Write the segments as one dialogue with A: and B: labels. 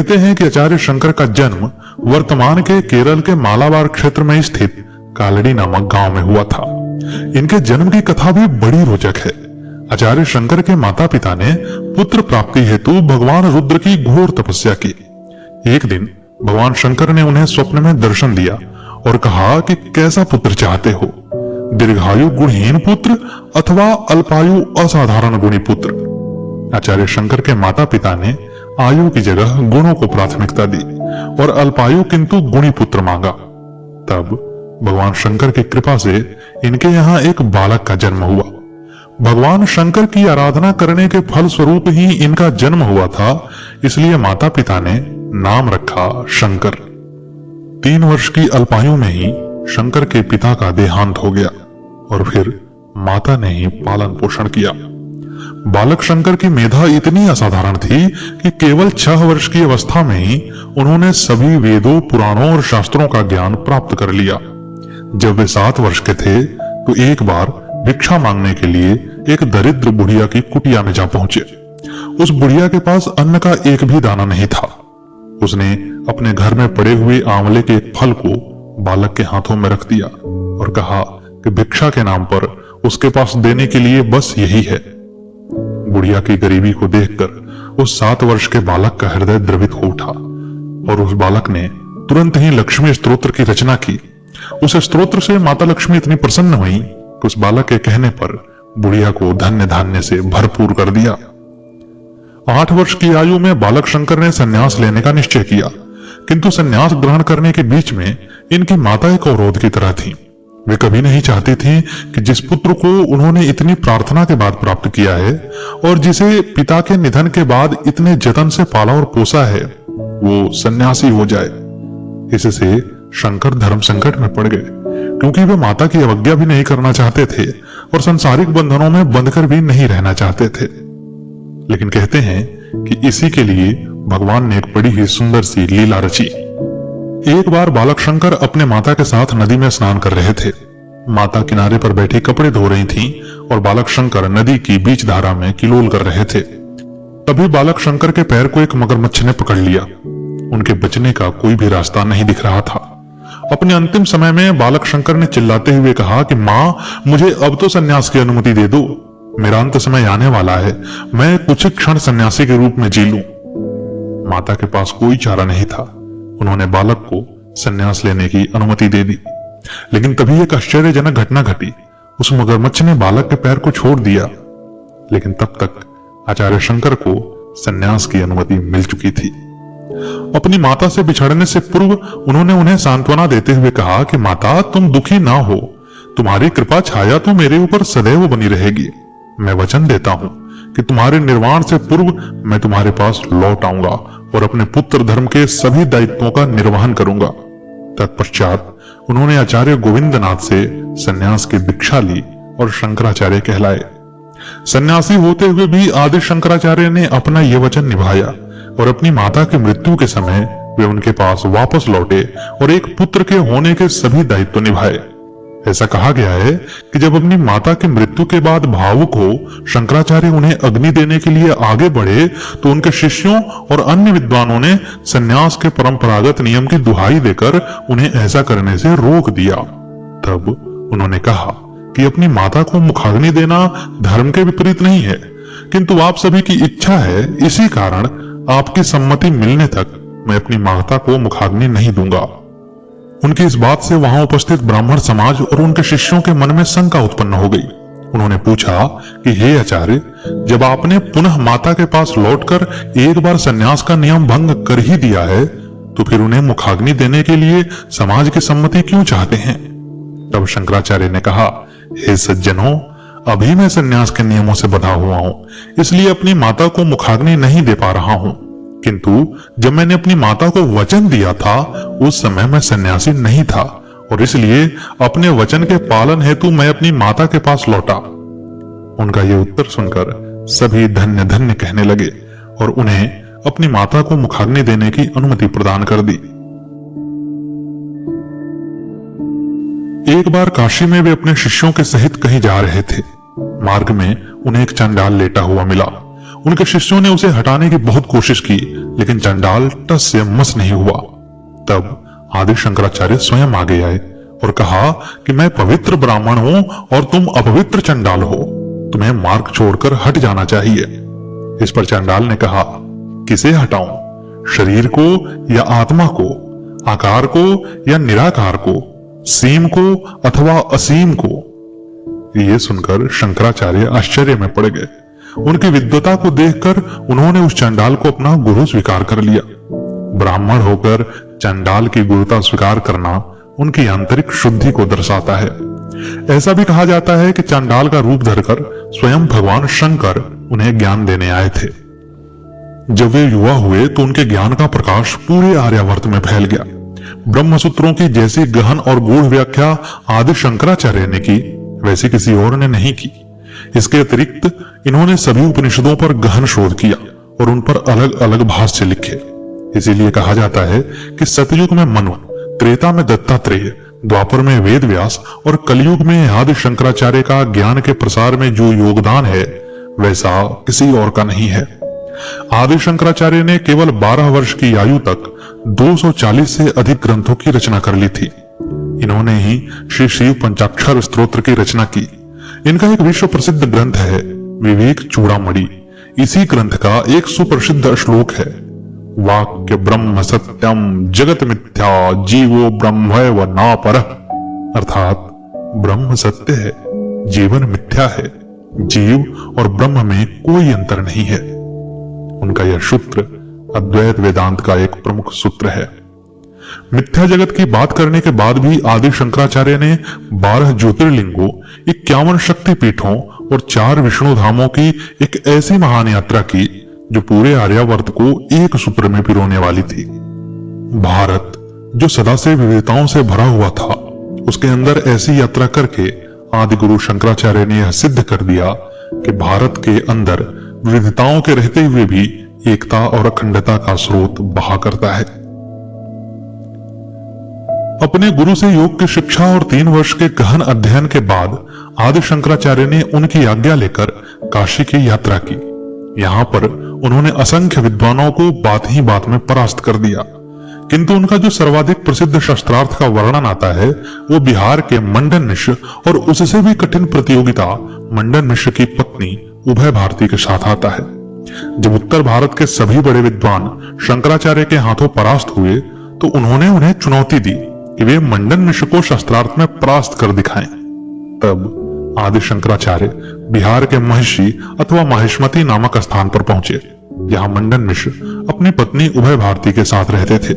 A: कहते हैं कि आचार्य शंकर का जन्म वर्तमान के केरल के मालाबार क्षेत्र में स्थित कालड़ी नामक गांव में हुआ था। इनके जन्म की कथा भी बड़ी रोचक है। आचार्य शंकर के माता पिता ने पुत्र प्राप्ति हेतु भगवान रुद्र की घोर तपस्या की। एक दिन भगवान शंकर ने उन्हें स्वप्न में दर्शन दिया और कहा कि कैसा पुत्र चाहते हो, दीर्घायु गुणहीन पुत्र अथवा अल्पायु असाधारण गुणी पुत्र। आचार्य शंकर के माता पिता ने आयु की जगह गुणों को प्राथमिकता दी और अल्पायु किंतु गुणी पुत्र मांगा। तब भगवान शंकर की कृपा से इनके यहाँ एक बालक का जन्म हुआ। भगवान शंकर की आराधना करने के फल स्वरूप ही इनका जन्म हुआ था, इसलिए माता पिता ने नाम रखा शंकर। 3 वर्ष की अल्पायु में ही शंकर के पिता का देहांत हो गया और फिर माता ने ही पालन पोषण किया। बालक शंकर की मेधा इतनी असाधारण थी कि केवल 6 वर्ष की अवस्था में ही उन्होंने सभी वेदों, पुराणों और शास्त्रों का ज्ञान प्राप्त कर लिया। जब वे 7 वर्ष के थे तो एक बार भिक्षा मांगने के लिए एक दरिद्र बुढ़िया की कुटिया में जा पहुंचे। उस बुढ़िया के पास अन्न का एक भी दाना नहीं था। उसने अपने घर में पड़े हुए आंवले के एक फल को बालक के हाथों में रख दिया और कहा कि भिक्षा के नाम पर उसके पास देने के लिए बस यही है। बुढ़िया की गरीबी को देखकर उस 7 वर्ष के बालक का हृदय द्रवित हो उठा और उस बालक ने तुरंत ही लक्ष्मी स्तोत्र की रचना की। उस स्तोत्र से माता लक्ष्मी इतनी प्रसन्न हुई कि उस बालक के कहने पर बुढ़िया को धन्य धान्य से भरपूर कर दिया। 8 वर्ष की आयु में बालक शंकर ने संन्यास लेने का निश्चय किया, किंतु संन्यास ग्रहण करने के बीच में इनकी माता एक अवरोध की तरह थी। वे कभी नहीं चाहती थी कि जिस पुत्र को उन्होंने इतनी प्रार्थना के बाद प्राप्त किया है और जिसे पिता के निधन के बाद इतने जतन से पाला और पोसा है, वो सन्यासी हो जाए। इससे शंकर धर्म संकट में पड़ गए, क्योंकि वे माता की अवज्ञा भी नहीं करना चाहते थे और सांसारिक बंधनों में बंधकर भी नहीं रहना चाहते थे। लेकिन कहते हैं कि इसी के लिए भगवान ने एक बड़ी ही सुंदर सी लीला रची। एक बार बालक शंकर अपने माता के साथ नदी में स्नान कर रहे थे। माता किनारे पर बैठी कपड़े धो रही थीं और बालक शंकर नदी की बीच धारा में किलोल कर रहे थे। तभी बालक शंकर के पैर को एक मगरमच्छ ने पकड़ लिया। उनके बचने का कोई भी रास्ता नहीं दिख रहा था। अपने अंतिम समय में बालक शंकर ने चिल्लाते हुए कहा कि मां, मुझे अब तो सन्यास की अनुमति दे दो। मेरा अंत समय आने वाला है, मैं कुछ क्षण सन्यासी के रूप में जी लूं। माता के पास कोई चारा नहीं था। उन्होंने बालक को सन्यास लेने की अनुमति दे दी। लेकिन तभी एक आश्चर्यजनक घटना घटी। उस मगरमच्छ ने बालक के पैर को छोड़ दिया, लेकिन तब तक आचार्य शंकर को सन्यास की अनुमति मिल चुकी थी। अपनी माता से बिछड़ने से पूर्व उन्होंने उन्हें सांत्वना देते हुए कहा कि माता, तुम दुखी ना हो, तुम्हारी कृपा छाया तो मेरे ऊपर सदैव बनी रहेगी। मैं वचन देता हूं कि तुम्हारे निर्वाण से पूर्व मैं तुम्हारे पास लौट आऊंगा और अपने पुत्र धर्म के सभी दायित्वों का निर्वहन करूंगा। तत्पश्चात उन्होंने आचार्य गोविंदनाथ से सन्यास की दीक्षा ली और शंकराचार्य कहलाए। सन्यासी होते हुए भी आदि शंकराचार्य ने अपना यह वचन निभाया और अपनी माता की मृत्यु के समय वे उनके पास वापस लौटे और एक पुत्र के होने के सभी दायित्व निभाए। ऐसा कहा गया है कि जब अपनी माता की मृत्यु के बाद भावुक हो शंकराचार्य उन्हें अग्नि देने के लिए आगे बढ़े तो उनके शिष्यों और अन्य विद्वानों ने सन्यास के परंपरागत नियम की दुहाई देकर उन्हें ऐसा करने से रोक दिया। तब उन्होंने कहा कि अपनी माता को मुखाग्नि देना धर्म के विपरीत नहीं है, किंतु आप सभी की इच्छा है, इसी कारण आपकी सम्मति मिलने तक मैं अपनी माता को मुखाग्नि नहीं दूंगा। उनकी इस बात से वहां उपस्थित ब्राह्मण समाज और उनके शिष्यों के मन में शंका उत्पन्न हो गई। उन्होंने पूछा कि हे आचार्य, जब आपने पुनः माता के पास लौटकर एक बार सन्यास का नियम भंग कर ही दिया है, तो फिर उन्हें मुखाग्नि देने के लिए समाज की सम्मति क्यों चाहते हैं? तब शंकराचार्य ने कहा, हे सज्जनों, अभी मैं सन्यास के नियमों से बंधा हुआ हूं, इसलिए अपनी माता को मुखाग्नि नहीं दे पा रहा हूं। किंतु जब मैंने अपनी माता को वचन दिया था उस समय मैं सन्यासी नहीं था और इसलिए अपने वचन के पालन हेतु मैं अपनी माता के पास लौटा। उनका यह उत्तर सुनकर सभी धन्य धन्य कहने लगे और उन्हें अपनी माता को मुखाग्नि देने की अनुमति प्रदान कर दी। एक बार काशी में वे अपने शिष्यों के सहित कहीं जा रहे थे। मार्ग में उन्हें एक चंडाल लेटा हुआ मिला। उनके शिष्यों ने उसे हटाने की बहुत कोशिश की, लेकिन चंडाल टस से मस नहीं हुआ। तब आदि शंकराचार्य स्वयं आगे आए और कहा कि मैं पवित्र ब्राह्मण हूं और तुम अपवित्र चंडाल हो, तुम्हें मार्ग छोड़कर हट जाना चाहिए। इस पर चंडाल ने कहा, किसे हटाऊं, शरीर को या आत्मा को, आकार को या निराकार को, सीम को अथवा असीम को? ये सुनकर शंकराचार्य आश्चर्य में पड़ गए। उनकी विद्वता को देखकर उन्होंने उस चंडाल को अपना गुरु स्वीकार कर लिया। ब्राह्मण होकर चंडाल की गुरुता स्वीकार करना उनकी आंतरिक शुद्धि को दर्शाता है। ऐसा भी कहा जाता है कि चंडाल का रूप धरकर स्वयं भगवान शंकर उन्हें ज्ञान देने आए थे। जब वे युवा हुए तो उनके ज्ञान का प्रकाश पूरे आर्यावर्त में फैल गया। ब्रह्मसूत्रों की जैसी गहन और गूढ़ व्याख्या आदि शंकराचार्य ने की, वैसी किसी और ने नहीं की। इसके अतिरिक्त इन्होंने सभी उपनिषदों पर गहन शोध किया और उन पर अलग अलग भाष्य लिखे। इसीलिए कहा जाता है कि सतयुग में मनु, त्रेता में दत्तात्रेय, द्वापर में वेद व्यास और कलयुग में आदि शंकराचार्य का ज्ञान के प्रसार में जो योगदान है वैसा किसी और का नहीं है। आदि शंकराचार्य ने केवल 12 वर्ष की आयु तक 240 से अधिक ग्रंथों की रचना कर ली थी। इन्होंने ही श्री शिव पंचाक्षर स्तोत्र की रचना की। इनका एक विश्व प्रसिद्ध ग्रंथ है विवेक चूड़ामणि। इसी ग्रंथ का एक सुप्रसिद्ध श्लोक है, वाक्य ब्रह्म सत्यम जगत मिथ्या जीवो ब्रह्मैव नापरः। अर्थात ब्रह्म सत्य है, जीवन मिथ्या है, जीव और ब्रह्म में कोई अंतर नहीं है। उनका यह सूत्र अद्वैत वेदांत का एक प्रमुख सूत्र है। मिथ्या जगत की बात करने के बाद भी आदि शंकराचार्य ने 12 ज्योतिर्लिंगों, 51 शक्तिपीठों और 4 विष्णु धामों की एक ऐसी महान यात्रा की जो पूरे आर्यावर्त को एक सूत्र में पिरोने वाली थी। भारत जो सदा से विविधताओं से भरा हुआ था, उसके अंदर ऐसी यात्रा करके आदि गुरु शंकराचार्य ने यह सिद्ध कर दिया कि भारत के अंदर विविधताओं के रहते हुए भी एकता और अखंडता का स्रोत बहा करता है। अपने गुरु से योग की शिक्षा और 3 वर्ष के गहन अध्ययन के बाद आदि शंकराचार्य ने उनकी आज्ञा लेकर काशी की यात्रा की। यहाँ पर उन्होंने असंख्य विद्वानों को बात ही बात में परास्त कर दिया, किंतु उनका जो सर्वाधिक प्रसिद्ध शस्त्रार्थ का वर्णन आता है वो बिहार के मंडन मिश्र और उससे भी कठिन प्रतियोगिता मंडन मिश्र की पत्नी उभय भारती के साथ आता है। जब उत्तर भारत के सभी बड़े विद्वान शंकराचार्य के हाथों परास्त हुए तो उन्होंने उन्हें चुनौती दी कि वे मंडन मिश्र को शस्त्रार्थ में परास्त कर दिखाएं। तब आदि शंकराचार्य बिहार के महिषी अथवा माहिष्मती नामक स्थान पर पहुंचे, जहां मंडन मिश्र अपनी पत्नी उभय भारती के साथ रहते थे।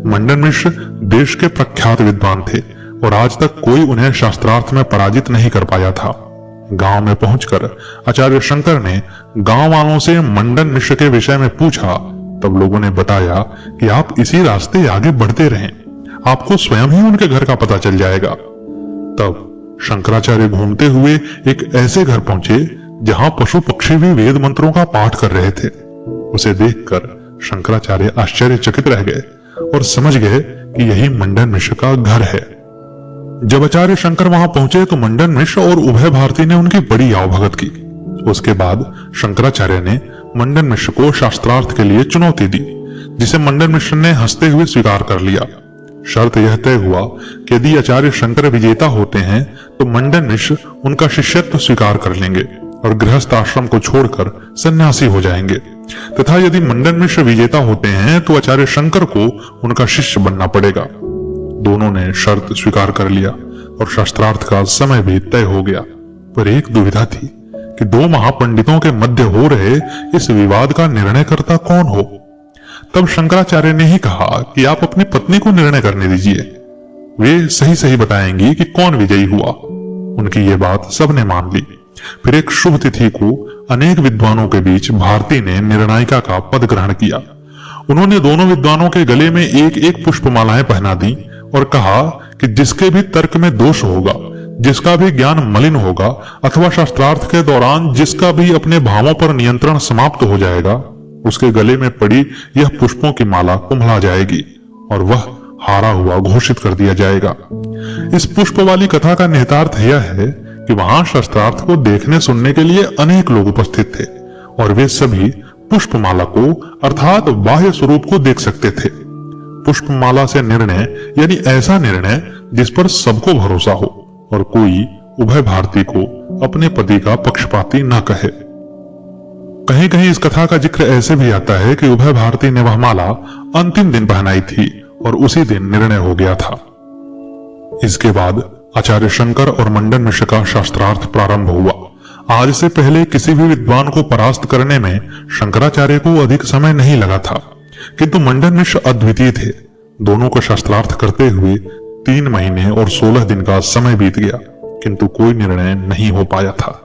A: मंडन मिश्र देश के प्रख्यात विद्वान थे और आज तक कोई उन्हें शास्त्रार्थ में पराजित नहीं कर पाया था। गांव में पहुंचकर आचार्य शंकर ने गांव वालों से मंडन मिश्र के विषय में पूछा। तब लोगों ने बताया कि आप इसी रास्ते आगे बढ़ते रहें, आपको स्वयं ही उनके घर का पता चल जाएगा। तब शंकराचार्य घूमते हुए एक ऐसे घर पहुंचे जहां पशु पक्षी भी वेद मंत्रों का पाठ कर रहे थे। उसे देखकर शंकराचार्य आश्चर्यचकित रह गए और समझ गए कि यही मंडन मिश्र का घर है। जब आचार्य शंकर वहां पहुंचे तो मंडन मिश्र और उभय भारती ने उनकी बड़ी आवभगत की। उसके बाद शंकराचार्य ने मंडन मिश्र को शास्त्रार्थ के लिए चुनौती दी, जिसे मंडन मिश्र ने हंसते हुए स्वीकार कर लिया। शर्त यह तय हुआ कि यदि आचार्य शंकर विजेता होते हैं तो मंडन मिश्र उनका शिष्यत्व स्वीकार कर लेंगे और गृहस्थ आश्रम को छोड़कर सन्यासी हो जाएंगे, तथा यदि मंडन मिश्र विजेता होते हैं तो आचार्य शंकर को उनका शिष्य बनना पड़ेगा। दोनों ने शर्त स्वीकार कर लिया और शास्त्रार्थ का समय भी तय हो गया। पर एक दुविधा थी कि 2 महापंडितों के मध्य हो रहे इस विवाद का निर्णयकर्ता कौन हो। तब शंकराचार्य ने ही कहा कि आप अपनी पत्नी को निर्णय करने दीजिए, वे सही सही बताएंगी कि कौन विजयी हुआ। उनकी ये बात सबने मान ली। फिर एक शुभ तिथि को अनेक विद्वानों के बीच भारती ने निर्णायिका का पद ग्रहण किया। उन्होंने दोनों विद्वानों के गले में एक एक पुष्पमालाएं पहना दी और कहा कि जिसके भी तर्क में दोष होगा, जिसका भी ज्ञान मलिन होगा अथवा शास्त्रार्थ के दौरान जिसका भी अपने भावों पर नियंत्रण समाप्त हो जाएगा, उसके गले में पड़ी यह पुष्पों की माला कुम्हला जाएगी और वह हारा हुआ घोषित कर दिया जाएगा। इस पुष्प वाली कथा का निहितार्थ यह है कि वहां शास्त्रार्थ को देखने सुनने के लिए अनेक लोग उपस्थित थे और वे सभी पुष्पमाला को अर्थात बाह्य स्वरूप को देख सकते थे। पुष्पमाला से निर्णय यानी ऐसा निर्णय जिस पर सबको भरोसा हो और कोई उभय भारती को अपने पति का पक्षपाती न कहे। कहीं कहीं इस कथा का जिक्र ऐसे भी आता है कि उभय भारती ने वह माला अंतिम दिन पहनाई थी और उसी दिन निर्णय हो गया था। इसके बाद आचार्य शंकर और मंडन मिश्र का शास्त्रार्थ प्रारंभ हुआ। आज से पहले किसी भी विद्वान को परास्त करने में शंकराचार्य को अधिक समय नहीं लगा था, किंतु मंडन मिश्र अद्वितीय थे। दोनों को शास्त्रार्थ करते हुए 3 महीने और 16 दिन का समय बीत गया, किंतु कोई निर्णय नहीं हो पाया था।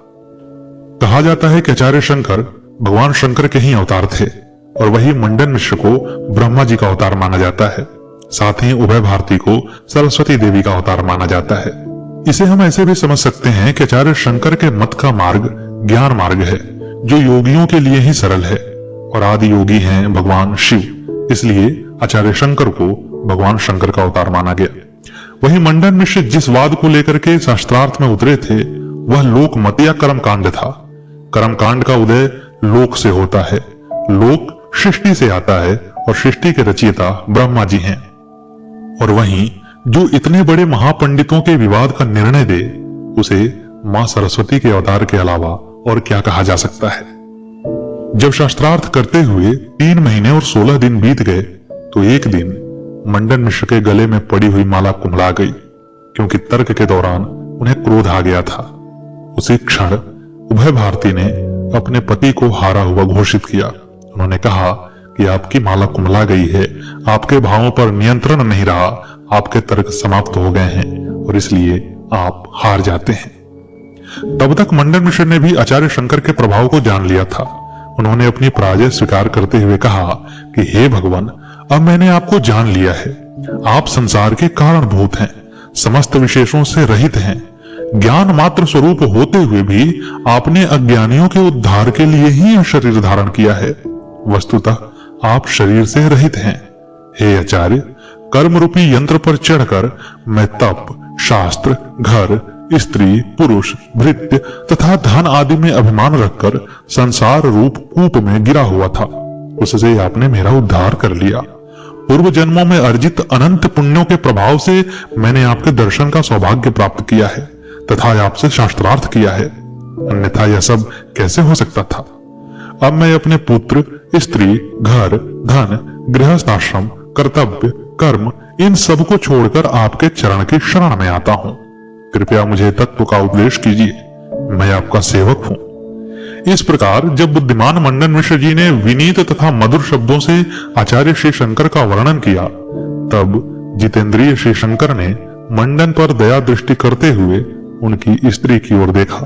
A: कहा जाता है कि आचार्य शंकर भगवान शंकर के ही अवतार थे और वही मंडन मिश्र को ब्रह्मा जी का अवतार माना जाता है। साथ ही उभय भारती को सरस्वती देवी का अवतार माना जाता है। इसे हम ऐसे भी समझ सकते हैं कि आचार्य शंकर के मत का मार्ग ज्ञान मार्ग है, जो योगियों के लिए ही सरल है और आदि योगी हैं भगवान शिव, इसलिए आचार्य शंकर को भगवान शंकर का अवतार माना गया। वही मंडन मिश्र जिस वाद को लेकर के शास्त्रार्थ में उतरे थे वह लोक मत या कर्मकांड था। कर्मकांड का उदय लोक से होता है, लोक सृष्टि से आता है और सृष्टि के रचयिता ब्रह्मा जी हैं। और वहीं जो इतने बड़े महापंडितों के विवाद का निर्णय दे उसे मां सरस्वती के अवतार के अलावा और क्या कहा जा सकता है। जब शास्त्रार्थ करते हुए 3 महीने और 16 दिन बीत गए तो एक दिन मंडन मिश्र के गले में पड़ी हुई माला कुम्हला गई, क्योंकि तर्क के दौरान उन्हें क्रोध आ गया था। उसी क्षण उभय भारती ने अपने पति को हारा हुआ घोषित किया। उन्होंने कहा कि आपकी माला कुम्हला गई है, आपके भावों पर नियंत्रण नहीं रहा, आपके तर्क समाप्त हो गए हैं और इसलिए आप हार जाते हैं। तब तक मंडन मिश्र ने भी आचार्य शंकर के प्रभाव को जान लिया था। उन्होंने अपनी पराजय स्वीकार करते हुए कहा कि हे भगवान, अब मैंने आपको जान लिया है। आप संसार के कारणभूत हैं, समस्त विशेषों से रहित हैं। ज्ञान मात्र स्वरूप होते हुए भी आपने अज्ञानियों के उद्धार के लिए ही यह शरीर धारण किया है। वस्तुतः आप शरीर से रहित हैं। हे आचार्य, कर्म रूपी यंत्र पर चढ़कर मैं तप, शास्त्र, घर, स्त्री, पुरुष, भृत्य तथा धन आदि में अभिमान रखकर संसार रूप कूप में गिरा हुआ था। उससे आपने मेरा उद्धार कर लिया। पूर्व जन्मों में अर्जित अनंत पुण्यों के प्रभाव से मैंने आपके दर्शन का सौभाग्य प्राप्त किया है तथा आपसे शास्त्रार्थ किया है, अन्यथा यह सब कैसे हो सकता था। अब मैं अपने पुत्र, स्त्री, घर, धन, गृहस्थाश्रम, कर्तव्य, कर्म इन सब को छोड़कर आपके चरण की शरण में आता हूं। कृपया मुझे तत्व का उपदेश कीजिए, मैं आपका सेवक हूं। इस प्रकार जब बुद्धिमान मंडन मिश्र जी ने विनीत तथा मधुर शब्दों से आचार्य श्री शंकर का वर्णन किया, तब जितेंद्रिय श्री शंकर ने मंडन पर दया दृष्टि करते हुए उनकी स्त्री की ओर देखा।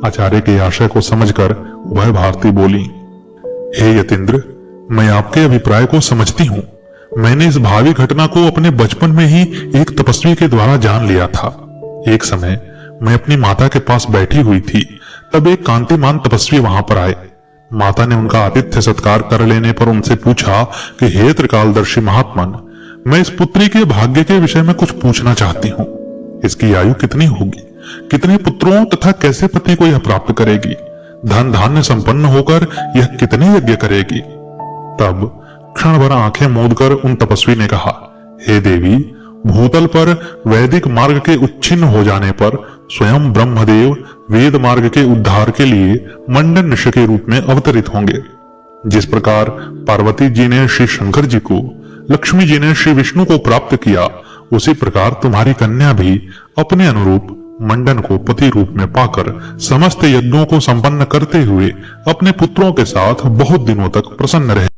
A: आचार्य के आशय को समझकर उभय भारती बोली, हे यतीन्द्र, मैं आपके अभिप्राय को समझती हूं। मैंने इस भावी घटना को अपने बचपन में ही एक तपस्वी के द्वारा जान लिया था। एक समय मैं अपनी माता के पास बैठी हुई थी, तब एक कांतिमान तपस्वी वहां पर आए। माता ने उनका आतिथ्य सत्कार कर लेने पर उनसे पूछा कि हे त्रिकालदर्शी महात्मन, मैं इस पुत्री के भाग्य के विषय में कुछ पूछना चाहती हूँ। इसकी आयु कितनी होगी, कितने पुत्रों तथा कैसे पति को यह प्राप्त करेगी, धन धान्य संपन्न होकर यह कितने यज्ञ करेगी। तब क्षण भर आंखें मूंदकर उन तपस्वी ने कहा, हे देवी, भूतल पर वैदिक मार्ग के उच्छिन्न हो जाने पर स्वयं ब्रह्मदेव वेद मार्ग के उद्धार के लिए मंडन मिश्र के रूप में अवतरित होंगे। जिस प्रकार पार्वती जी ने श्री शंकर जी को, लक्ष्मी जी ने श्री विष्णु को प्राप्त किया, उसी प्रकार तुम्हारी कन्या भी अपने अनुरूप मंडन को पति रूप में पाकर समस्त यज्ञों को संपन्न करते हुए अपने पुत्रों के साथ बहुत दिनों तक प्रसन्न रहे।